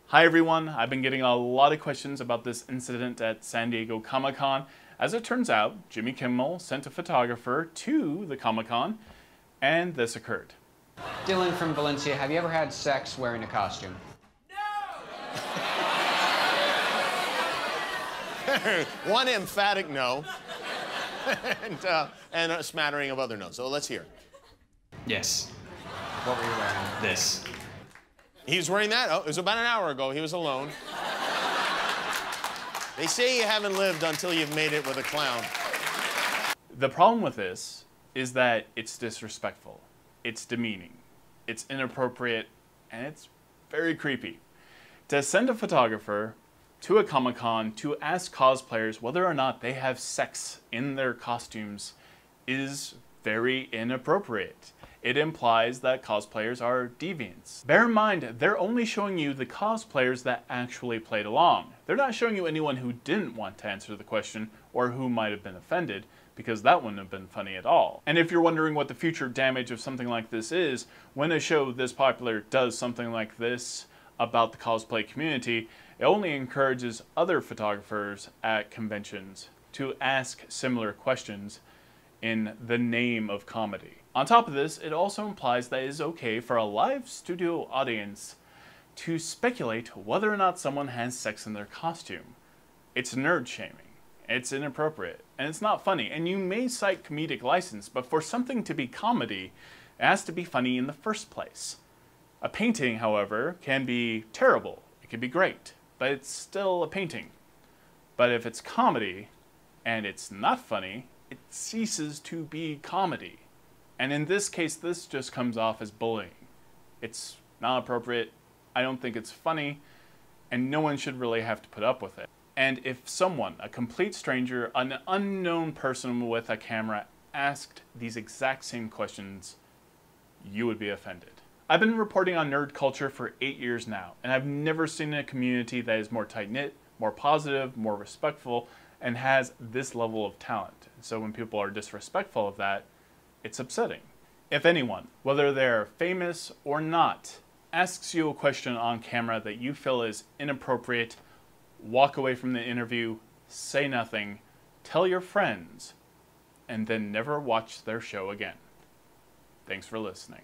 Hi everyone, I've been getting a lot of questions about this incident at San Diego Comic-Con. As it turns out, Jimmy Kimmel sent a photographer to the Comic-Con, and this occurred. Dylan from Valencia, have you ever had sex wearing a costume? One emphatic no, and a smattering of other no's. So let's hear. Yes. What were you wearing? This. He was wearing that? Oh, it was about an hour ago. He was alone. They say you haven't lived until you've made it with a clown. The problem with this is that it's disrespectful, it's demeaning, it's inappropriate, and it's very creepy. To send a photographer to a Comic-Con to ask cosplayers whether or not they have sex in their costumes is very inappropriate. It implies that cosplayers are deviants. Bear in mind, they're only showing you the cosplayers that actually played along. They're not showing you anyone who didn't want to answer the question or who might have been offended, because that wouldn't have been funny at all. And if you're wondering what the future damage of something like this is, when a show this popular does something like this about the cosplay community, it only encourages other photographers at conventions to ask similar questions in the name of comedy. On top of this, it also implies that it is okay for a live studio audience to speculate whether or not someone has sex in their costume. It's nerd shaming, it's inappropriate, and it's not funny. And you may cite comedic license, but for something to be comedy, it has to be funny in the first place. A painting, however, can be terrible, it can be great, but it's still a painting. But if it's comedy, and it's not funny, it ceases to be comedy. And in this case, this just comes off as bullying. It's not appropriate, I don't think it's funny, and no one should really have to put up with it. And if someone, a complete stranger, an unknown person with a camera, asked these exact same questions, you would be offended. I've been reporting on nerd culture for 8 years now, and I've never seen a community that is more tight-knit, more positive, more respectful, and has this level of talent. So when people are disrespectful of that, it's upsetting. If anyone, whether they're famous or not, asks you a question on camera that you feel is inappropriate, walk away from the interview, say nothing, tell your friends, and then never watch their show again. Thanks for listening.